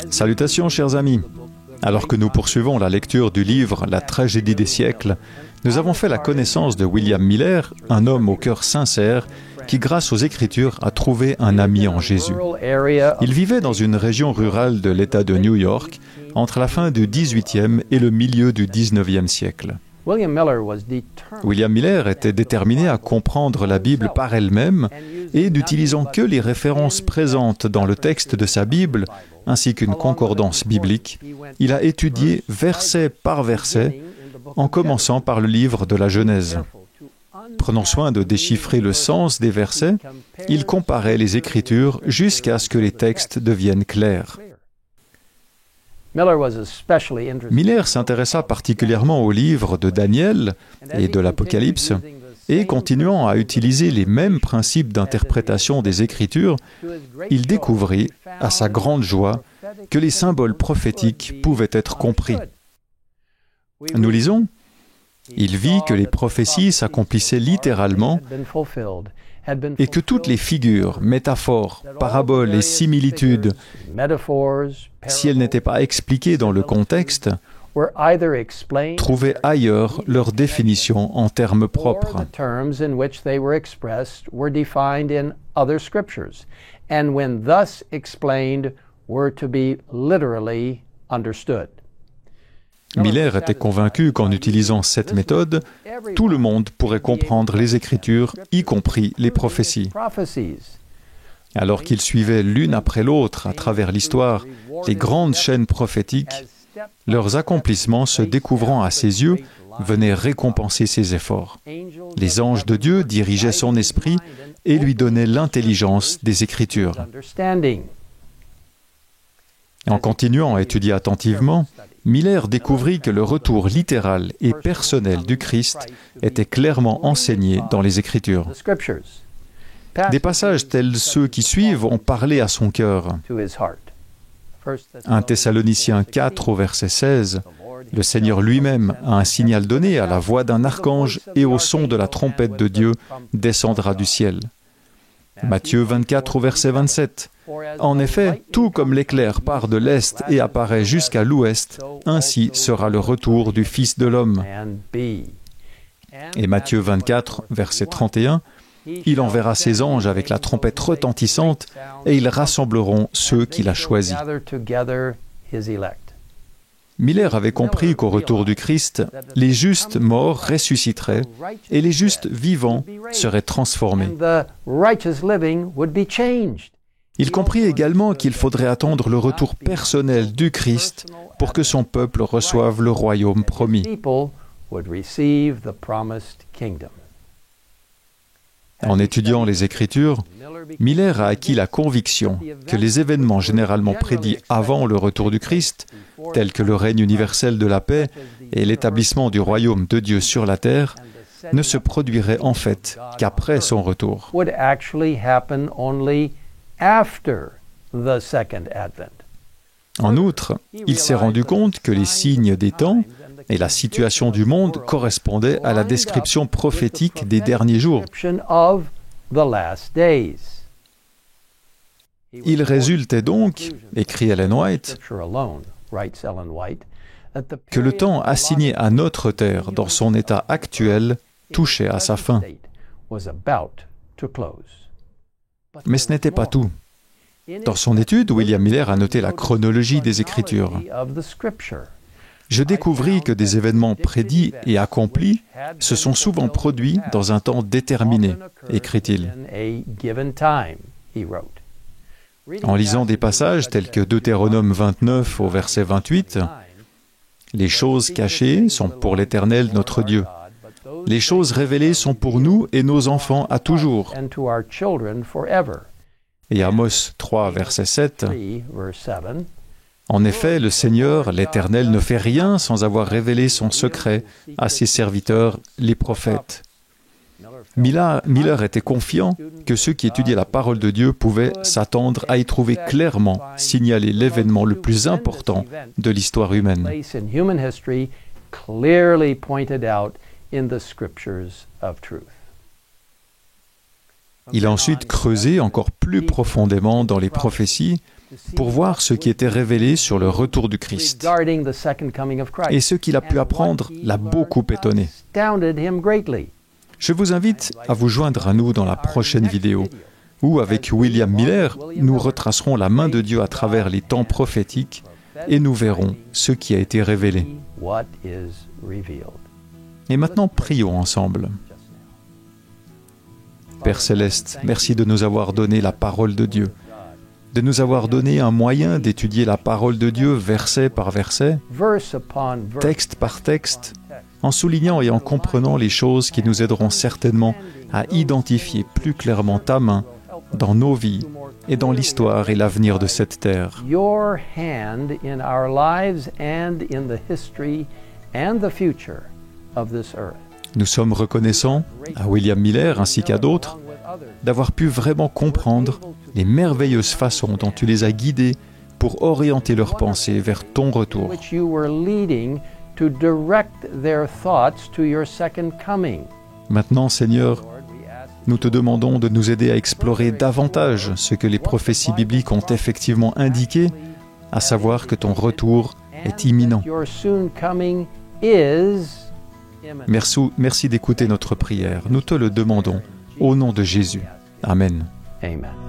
Salutations, chers amis. Alors que nous poursuivons la lecture du livre « La tragédie des siècles », nous avons fait la connaissance de William Miller, un homme au cœur sincère qui, grâce aux Écritures, a trouvé un ami en Jésus. Il vivait dans une région rurale de l'État de New York, entre la fin du XVIIIe et le milieu du XIXe siècle. William Miller était déterminé à comprendre la Bible par elle-même et, n'utilisant que les références présentes dans le texte de sa Bible, ainsi qu'une concordance biblique, il a étudié verset par verset, en commençant par le livre de la Genèse. Prenant soin de déchiffrer le sens des versets, il comparait les Écritures jusqu'à ce que les textes deviennent clairs. Miller s'intéressa particulièrement aux livres de Daniel et de l'Apocalypse, et continuant à utiliser les mêmes principes d'interprétation des Écritures, il découvrit, à sa grande joie, que les symboles prophétiques pouvaient être compris. Nous lisons, « Il vit que les prophéties s'accomplissaient littéralement et que toutes les figures, métaphores, paraboles et similitudes, si elles n'étaient pas expliquées dans le contexte, trouvaient ailleurs leur définition en termes propres. » Miller était convaincu qu'en utilisant cette méthode, tout le monde pourrait comprendre les Écritures, y compris les prophéties. Alors qu'il suivait l'une après l'autre à travers l'histoire les grandes chaînes prophétiques, leurs accomplissements se découvrant à ses yeux venaient récompenser ses efforts. Les anges de Dieu dirigeaient son esprit et lui donnaient l'intelligence des Écritures. En continuant à étudier attentivement, Miller découvrit que le retour littéral et personnel du Christ était clairement enseigné dans les Écritures. Des passages tels ceux qui suivent ont parlé à son cœur. 1 Thessaloniciens 4 au verset 16, le Seigneur lui-même a un signal donné à la voix d'un archange et au son de la trompette de Dieu descendra du ciel. Matthieu 24 au verset 27. En effet, tout comme l'éclair part de l'est et apparaît jusqu'à l'ouest, ainsi sera le retour du Fils de l'homme. Et Matthieu 24, verset 31, il enverra ses anges avec la trompette retentissante et ils rassembleront ceux qu'il a choisis. Miller avait compris qu'au retour du Christ, les justes morts ressusciteraient et les justes vivants seraient transformés. Il comprit également qu'il faudrait attendre le retour personnel du Christ pour que son peuple reçoive le royaume promis. En étudiant les Écritures, Miller a acquis la conviction que les événements généralement prédits avant le retour du Christ, tels que le règne universel de la paix et l'établissement du royaume de Dieu sur la terre, ne se produiraient en fait qu'après son retour. En outre, il s'est rendu compte que les signes des temps et la situation du monde correspondaient à la description prophétique des derniers jours. Il résultait donc, écrit Ellen White, que le temps assigné à notre terre dans son état actuel touchait à sa fin. Mais ce n'était pas tout. Dans son étude, William Miller a noté la chronologie des Écritures. Je découvris que des événements prédits et accomplis se sont souvent produits dans un temps déterminé, écrit-il. En lisant des passages tels que Deutéronome 29 au verset 28, « Les choses cachées sont pour l'Éternel notre Dieu. Les choses révélées sont pour nous et nos enfants à toujours. » Et Amos 3, verset 7, « En effet, le Seigneur, l'Éternel, ne fait rien sans avoir révélé son secret à ses serviteurs, les prophètes. » Miller était confiant que ceux qui étudiaient la parole de Dieu pouvaient s'attendre à y trouver clairement signalé l'événement le plus important de l'histoire humaine. Il a ensuite creusé encore plus profondément dans les prophéties pour voir ce qui était révélé sur le retour du Christ. Et ce qu'il a pu apprendre l'a beaucoup étonné. Je vous invite à vous joindre à nous dans la prochaine vidéo, où, avec William Miller, nous retracerons la main de Dieu à travers les temps prophétiques et nous verrons ce qui a été révélé. Et maintenant, prions ensemble. Père Céleste, merci de nous avoir donné la parole de Dieu, de nous avoir donné un moyen d'étudier la parole de Dieu verset par verset, texte par texte, en soulignant et en comprenant les choses qui nous aideront certainement à identifier plus clairement ta main dans nos vies et dans l'histoire et l'avenir de cette terre. Your hand in our lives and in the history and the future of this earth. Nous sommes reconnaissants, à William Miller ainsi qu'à d'autres, d'avoir pu vraiment comprendre les merveilleuses façons dont tu les as guidés pour orienter leurs pensées vers ton retour. Which you were leading to direct their thoughts to your second coming. Maintenant, Seigneur, nous te demandons de nous aider à explorer davantage ce que les prophéties bibliques ont effectivement indiqué, à savoir que ton retour est imminent. Your soon coming is imminent. Merci d'écouter notre prière. Nous te le demandons. Au nom de Jésus. Amen. Amen.